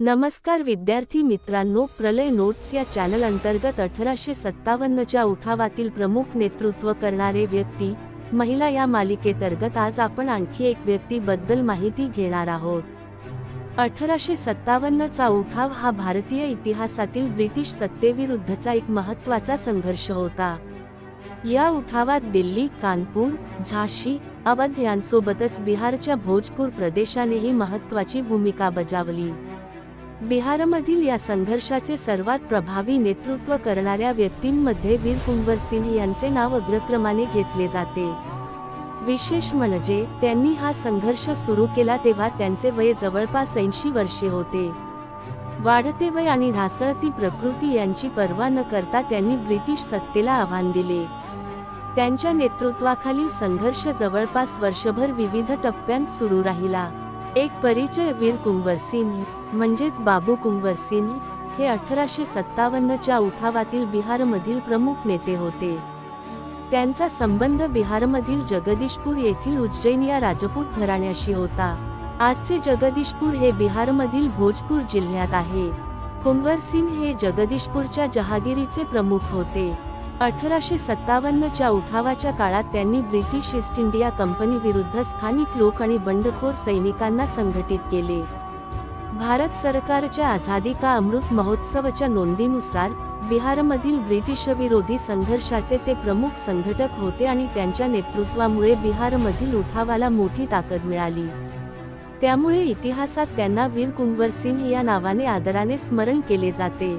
नमस्कार विद्यार्थी मित्रांनो, प्रलय नोट्स या चॅनल अंतर्गत 1857च्या उठावातील प्रमुख नेतृत्व करणारे व्यक्ती महिला या मालिकेतर्गत आज आपण आणखी एक व्यक्ती बद्दल माहिती घेणार आहोत। 1857चा उठाव हा भारतीय इतिहासातील ब्रिटिश सत्तेविरुद्धचा एक महत्त्वाचा संघर्ष होता। या उठावात दिल्ली, कानपूर, झाशी, अवध यांसोबतच बिहारच्या भोजपूर प्रदेशानेही महत्त्वाची भूमिका बजावली। बिहारमधील या संघर्षाचे सर्वात प्रभावी नेतृत्व करणाऱ्या व्यक्तींमध्ये वीर कुंवर सिंह यांचे नाव अग्रक्रमाने घेतले जाते। विशेष म्हणजे त्यांनी हा संघर्ष सुरू केला तेव्हा त्यांचे वय जवळपास 80 वर्षे होते। वाढते वय आणि ढासळती प्रकृती यांची पर्वा न करता त्यांनी ब्रिटिश सत्तेला आव्हान दिले। त्यांच्या नेतृत्वाखालील संघर्ष जवळपास वर्षभर विविध टप्प्यांत सुरू राहिला। एक परिचय: वीर कुंवर सिंह म्हणजेच बाबू कुंवर सिंह हे 1857च्या उठावातील बिहारमधील प्रमुख नेते होते। त्यांचा संबंध बिहारमधील जगदीशपूर येथील उज्जैनिया राजपूत घराण्याशी होता। आजचे जगदीशपूर हे बिहारमधील भोजपूर जिल्ह्यात आहे। कुंवर सिंह हे जगदीशपूरच्या जहागिरीचे प्रमुख होते। 1857च्या उठावाच्या काळात त्यांनी ब्रिटिश ईस्ट इंडिया कंपनी विरुद्ध स्थानिक लोक आणि बंडखोर सैनिकांना संघटित केले। भारत सरकारच्या आझादी का अमृत महोत्सवच्या नोंदीनुसार बिहारमधील ब्रिटिशविरोधी संघर्षाचे ते प्रमुख संघटक होते आणि त्यांच्या नेतृत्वामुळे बिहारमधील उठावाला मोठी ताकद मिळाली। त्यामुळे इतिहासात त्यांना वीर कुंवर सिंह या नावाने आदराने स्मरण केले जाते।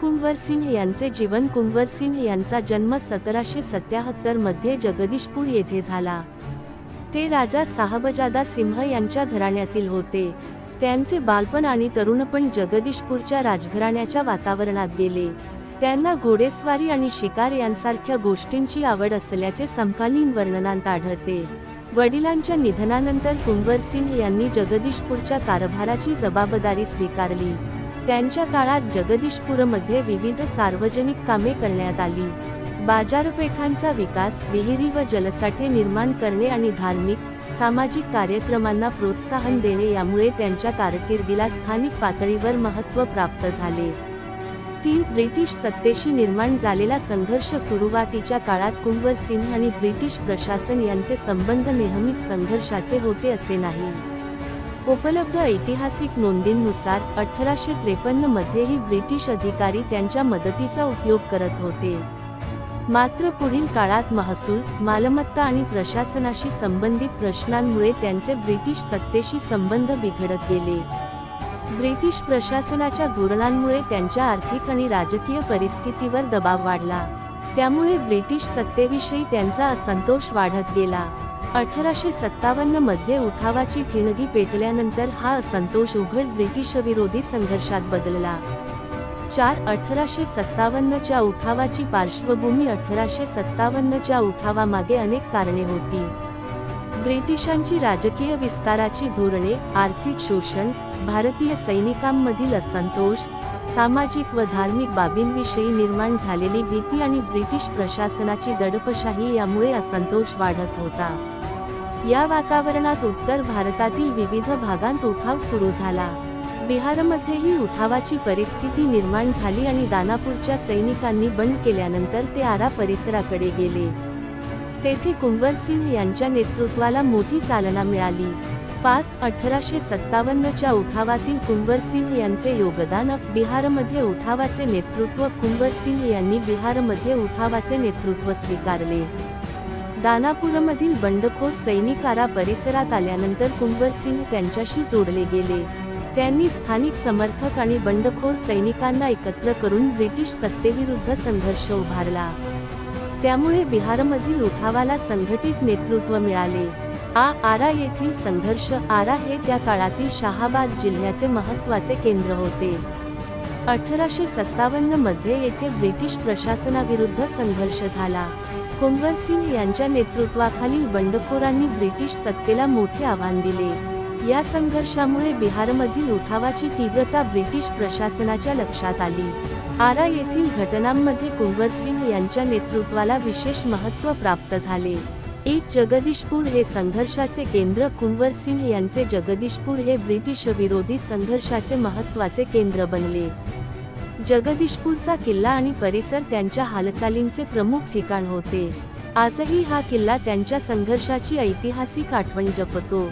कुंवर सिंह यांचे जीवन: कुंवर सिंह यांचा जन्म 1777 मध्ये जगदीशपूर येथे झाला। ते राजा साहबजादा सिंह यांच्या घराण्यातील होते। त्यांचे बालपण आणि तरुणपण जगदीशपूरच्या राजघराण्याच्या वातावरणात गेले। त्यांना घोडेस्वारी आणि शिकार यांसारख्या गोष्टींची आवड असल्याचे समकालीन वर्णनांत आढळते। वडिलांच्या निधनानंतर कुंवर सिंह यांनी जगदीशपूरच्या कारभाराची जबाबदारी स्वीकारली। त्यांच्या काळात जगदीशपूरमध्ये विविध सार्वजनिक कामे करण्यात आली। बाजारपेठांचा विकास, विहिरी व जलसाठे निर्माण करणे आणि धार्मिक, सामाजिक कार्यक्रमांना प्रोत्साहन देणे यामुळे त्यांच्या कारकिर्दीला स्थानिक पातळीवर महत्त्व प्राप्त झाले। ब्रिटिश सत्तेशी निर्माण झालेला संघर्ष: सुरुवातीच्या काळात कुंवर सिंह आणि ब्रिटिश प्रशासन यांचे संबंध नेहमीच संघर्षाचे होते असे नाही। उपलब्ध ऐतिहासिक नोंदींनुसार 1853 मध्येही ब्रिटिश अधिकारी त्यांच्या मदतीचा उपयोग करत होते। मात्र पुढील काळात महसूल, मालमत्ता आणि प्रशासनाशी संबंधित प्रश्नांमुळे त्यांचे ब्रिटिश सत्तेशी संबंध बिघडत गेले। ब्रिटिश प्रशासनाच्या धोरणांमुळे त्यांच्या आर्थिक आणि राजकीय परिस्थितीवर दबाव वाढला। त्यामुळे ब्रिटिश सत्तेविषयी त्यांचा असंतोष वाढत गेला। 1857 मध्ये उठावाची ठिणगी पेटल्यानंतर हा असंतोष उघड ब्रिटिशविरोधी संघर्षात बदलला। 1857च्या उठावाची पार्श्वभूमी: 1857च्या उठावामागे अनेक कारणे होती। ब्रिटिशांची राजकीय विस्ताराची धोरणे, आर्थिक शोषण, भारतीय सैनिकांमधील असंतोष, सामाजिक व धार्मिक बाबींविषयी निर्माण झालेली भीती आणि ब्रिटिश प्रशासनाची दडपशाही यामुळे असंतोष वाढत होता। या वातावरणात उत्तर भारतातील विविध भागांत उठाव सुरू झाला। बिहारमध्येही उठावाची परिस्थिती निर्माण झाली आणि दानापूरच्या सैनिकांनी बंड केल्यानंतर ते आरा परिसराकडे गेले। तेथे कुंवर सिंह यांच्या नेतृत्वाला मोठी चालना मिळाली। 1857च्या उठावातील कुंवर सिंह यांचे योगदान: बिहारमध्ये उठावाचे नेतृत्व: कुंवर सिंह यांनी बिहारमध्ये उठावाचे नेतृत्व स्वीकारले। दानापूरमधील बंडखोर सैनिक आरा परिसरात आल्यानंतर कुंवर सिंह त्यांच्याशी जोडले गेले। त्यांनी स्थानिक समर्थक आणि बंडखोर सैनिकांना एकत्र करून ब्रिटिश सत्तेविरुद्ध संघर्ष उभारला। त्यामुळे बिहारमधील उठावाला संघटित नेतृत्व मिळाले। आरा येथील संघर्ष: आरा हे त्या काळातील शाहाबाद जिल्ह्याचे महत्त्वाचे केंद्र होते। 1857 मध्ये येथे ब्रिटिश प्रशासनाविरुद्ध संघर्ष झाला। कुंवर सिंह यांच्या नेतृत्वाखालील बंडखोरांनी ब्रिटिश सत्तेला मोठे आव्हान दिले। या संघर्षामुळे बिहारमधील उठावाची तीव्रता ब्रिटिश प्रशासनाच्या लक्षात आली। आरा येथील घटनांमध्ये कुंवर सिंह यांच्या नेतृत्वाला विशेष महत्त्व प्राप्त झाले। एक जगदीशपूर हे संघर्षाचे केंद्र. कुंवर सिंह यांचे जगदीशपूर हे ब्रिटिश विरोधी संघर्षाचे महत्त्वाचे केंद्र बनले. जगदीशपूरचा किल्ला आणि परिसर त्यांच्या हालचालींचे प्रमुख ठिकाण होते. आजही हा किल्ला त्यांच्या संघर्षाची ऐतिहासिक आठवण जपतो.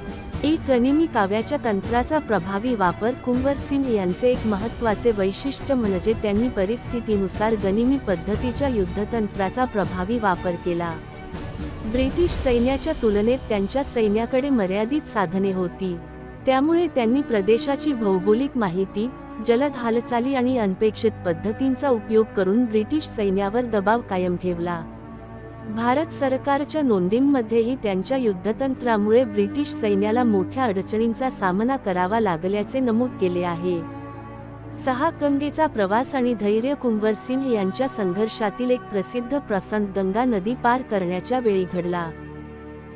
एक गनिमी काव्याच्या तंत्राचा प्रभावी वापर. कुंवर सिंह यांचे एक महत्त्वाचे वैशिष्ट्य म्हणजे त्यांनी परिस्थितीनुसार गनिमी पद्धतीच्या युद्धतंत्राचा प्रभावी वापर केला. ब्रिटिश सैन्याच्या तुलनेत त्यांच्या सैन्याकडे मर्यादित साधने होती, त्यामुळे त्यांनी प्रदेशाची भौगोलिक माहिती, जलद हालचाली आणि अनपेक्षित पद्धतींचा उपयोग करून ब्रिटिश सैन्यावर दबाव कायम ठेवला. भारत सरकारच्या नोंदींमध्येही त्यांच्या युद्धतंत्रामुळे ब्रिटिश सैन्याला मोठ्या अडचणींचा सामना करावा लागल्याचे नमूद केले आहे. 6 गंगेचा प्रवास आणि धैर्य. कुंवर सिंह यांच्या संघर्षातील एक प्रसिद्ध प्रसंग गंगा नदी पार करण्याच्या वेळी घडला.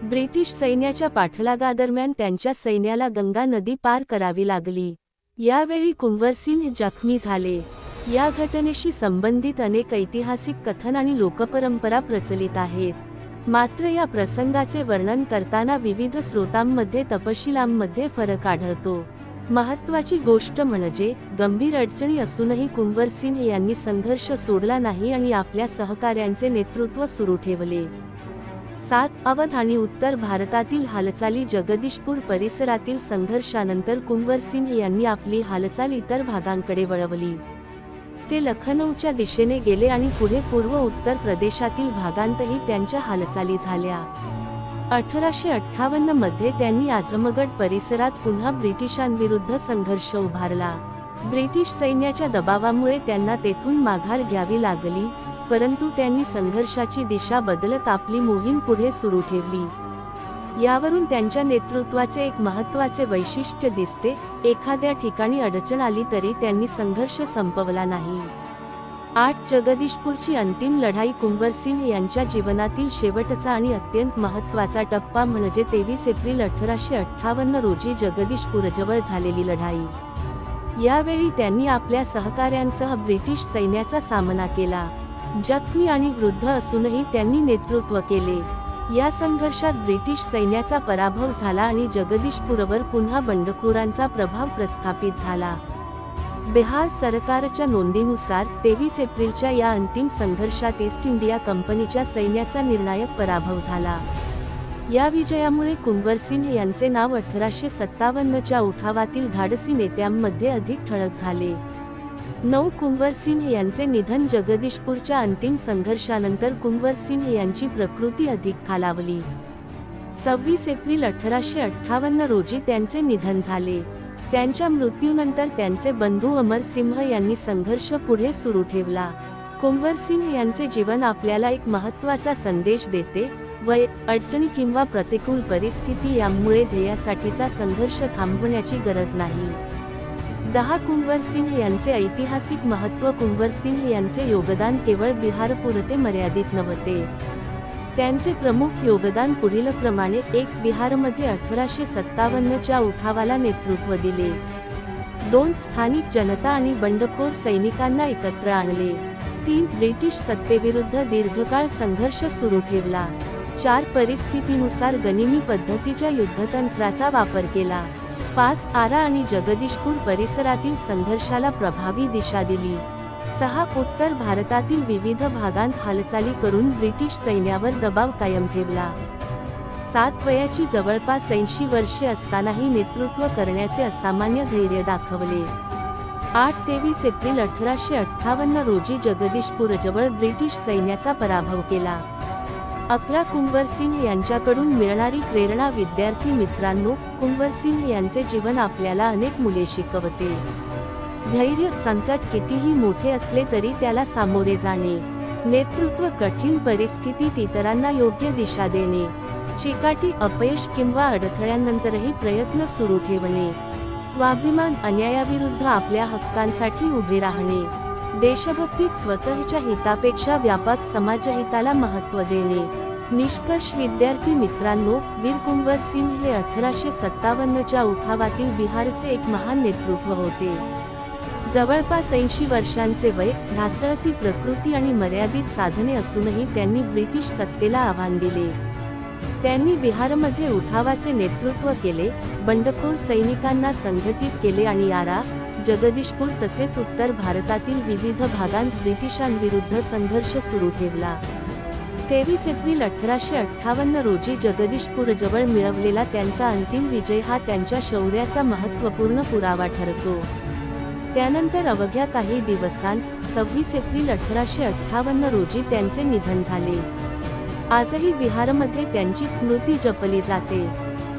ब्रिटिश सैन्याच्या पाठलागादरम्यान त्यांच्या सैन्याला गंगा नदी पार करावी लागली. यावेळी कुंवर सिंह जखमी झाले. या घटनेशी संबंधित अनेक ऐतिहासिक कथन आणि लोकपरंपरा प्रचलित आहेत. मात्र या प्रसंगाचे वर्णन करताना विविध स्रोतांमध्ये तपशिलांमध्ये फरक आढळतो. महत्त्वाची गोष्ट म्हणजे गंभीर अडचणी असूनही कुंवर सिंह यांनी संघर्ष सोडला नाही आणि आपल्या सहकाऱ्यांचे नेतृत्व सुरू ठेवले. 7 अवध आणि उत्तर भारतातील हालचाली. जगदीशपूर परिसरातील संघर्षानंतर कुंवर सिंह यांनी आपली हालचाल इतर भागांकडे वळवली. ते लखनौच्या दिशेने गेले आणि पुढे पूर्व उत्तर प्रदेशातील भागांतही त्यांच्या हालचाली झाल्या. 1858 मध्ये त्यांनी आझमगड परिसरात पुन्हा ब्रिटिशांविरुद्ध संघर्ष उभारला. ब्रिटिश सैन्याच्या दबावामुळे त्यांना तेथून माघार घ्यावी लागली, परंतु त्यांनी संघर्षाची दिशा बदलत आपली मोहीम पुढे सुरू ठेवली. यावरून त्यांच्या नेतृत्वाचे एक महत्त्वाचे वैशिष्ट्य दिसते. एखाद्या ठिकाणी अडचण आली तरी त्यांनी संघर्ष संपवला नाही. 8 जगदीशपूरची अंतिम लढाई. कुंवर सिंह यांच्या जीवनातील शेवटचा आणि अत्यंत महत्त्वाचा टप्पा म्हणजे 23 एप्रिल 1858 रोजी जगदीशपूरजवळ झालेली लढाई. यावेळी त्यांनी आपल्या सहकाऱ्यांसह ब्रिटिश सैन्याचा सामना केला. जखमी आणि वृद्ध असूनही त्यांनी नेतृत्व केले. या संघर्षात ब्रिटिश सैन्याचा पराभव झाला आणि जगदीशपूरवर पुन्हा बंडखोरांचा प्रभाव प्रस्थापित झाला. बिहार सरकारच्या नोंदीनुसार 23 एप्रिलच्या या अंतिम संघर्षात ईस्ट इंडिया कंपनीच्या सैन्याचा निर्णायक पराभव झाला. या विजयामुळे कुंवर सिंह यांचे नाव 1857 च्या उठावातील धाडसी नेत्यांमध्ये अधिक ठळक झाले. 9 कुंवर सिंह यांचे निधन. जगदीशपूरच्या अंतिम संघर्षानंतर कुंवर सिंह यांची प्रकृती अधिक खालावली. 26 एप्रिल 1858 रोजी त्यांचे निधन झाले. त्यांच्या मृत्यूनंतर त्यांचे बंधू अमर सिंह यांनी संघर्ष पुढे सुरू ठेवला. कुंवर सिंह यांचे जीवन आपल्याला एक महत्त्वाचा संदेश देते. वय, अडचणी किंवा प्रतिकूल परिस्थिती यामुळे ध्येयासाठीचा संघर्ष थांबवण्याची गरज नाही. 10 कुंवर सिंह यांचे ऐतिहासिक महत्त्व. कुंवर सिंह यांचे योगदान केवळ बिहारपुरते मर्यादित नव्हते. त्यांचे प्रमुख योगदान पुढीलप्रमाणे. 1 बिहारमध्ये 1857 च्या उठावाला नेतृत्व दिले. 2 स्थानिक जनता आणि बंडखोर सैनिकांना एकत्र आणले. 3 ब्रिटिश सत्तेविरुद्ध दीर्घकाळ संघर्ष सुरू ठेवला. 4 परिस्थितीनुसार गनिमी पद्धतीच्या युद्धतंत्राचा वापर केला. 5 आरा आणि जगदीशपूर परिसरातील संघर्षाला प्रभावी दिशा दिली. 6 उत्तर भारतातील विविध भागांत हालचाली करून ब्रिटिश सैन्यावर दबाव कायम ठेवला. 7 वयाची जवळपास 80 वर्षे असतानाही नेतृत्व करण्याचे असामान्य धैर्य दाखवले. 8 23 एप्रिल 1858 रोजी जगदीशपूरजवळ ब्रिटिश सैन्याचा पराभव केला. 11 कुंवर सिंह यांच्याकडून मिळणारी प्रेरणा. विद्यार्थी मित्रांनो, कुंवर सिंह यांचे जीवन आपल्याला अनेक मूल्ये शिकवते. धैर्य, संकट कितीही मोठे असले तरी त्याला सामोरे जाणे. नेतृत्व, कठीण परिस्थितीत इतरांना योग्य दिशा देणे. चिकाटी, अपयश किंवा अडथळ्यांनंतरही प्रयत्न सुरू ठेवणे. स्वाभिमान, अन्यायाविरुद्ध आपल्या हक्कांसाठी उभे राहणे. देशभक्तीत स्वतःच्या हितापेक्षा व्यापक समाजहिताला महत्त्व देणे. निष्कर्ष. विद्यार्थी मित्रांनो, वीर कुंवर सिंह हे 1857 च्या उठावातील बिहारचे एक महान नेतृत्व होते. जवळपास 80 वर्षांचे वय, ढासळती प्रकृती आणि मर्यादित साधने असूनही त्यांनी ब्रिटिश सत्तेला आव्हान दिले. त्यांनी बिहारमध्ये उठावाचे नेतृत्व केले, बंडखोर सैनिकांना संघटित केले आणि आरा, जगदीशपूर तसेच उत्तर भारतातील विविध भागांत ब्रिटिशांविरुद्ध संघर्ष सुरू ठेवला. 23 एप्रिल 1858 रोजी जगदीशपूरजवळ मिळवलेला त्यांचा अंतिम विजय हा त्यांच्या शौर्याचा महत्त्वपूर्ण पुरावा ठरतो. त्यानंतर अवघ्या काही दिवसांत 26 एप्रिल 1858 रोजी त्यांचे निधन झाले. आजही बिहारमध्ये त्यांची स्मृती जपली जाते.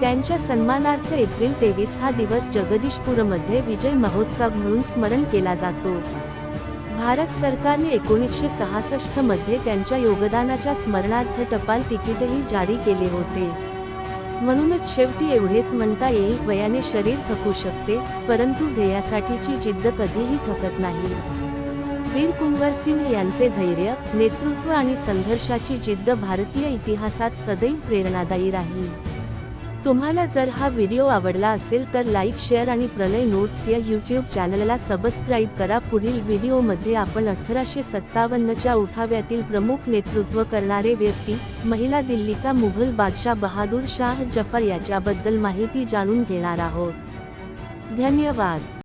त्यांच्या सन्मानार्थ एप्रिल 23 हा दिवस जगदीशपूरमध्ये विजय महोत्सव म्हणून स्मरण केला जातो. भारत सरकारने 1966 मध्ये त्यांच्या योगदानाच्या स्मरणार्थ टपाल तिकीटही जारी केले होते. म्हणूनच शेवटी एवढेच म्हणता येईल, वयाने शरीर थकू शकते, परंतु ध्येयासाठीची जिद्द कधीही थकत नाही. वीर कुंवर सिंह यांचे धैर्य, नेतृत्व आणि संघर्षाची जिद्द भारतीय इतिहासात सदैव प्रेरणादायी राहील. तुम्हाला जर हा व्हिडिओ आवडला असेल तर लाईक, शेअर आणि प्रलय नोट्स या यूट्यूब चॅनलला सबस्क्राईब करा. पुढील व्हिडिओमध्ये आपण 1857च्या उठाव्यातील प्रमुख नेतृत्व करणारे व्यक्ती, महिला दिल्लीचा मुघल बादशाह बहादूर शाह जफर याच्याबद्दल माहिती जाणून घेणार आहोत. धन्यवाद.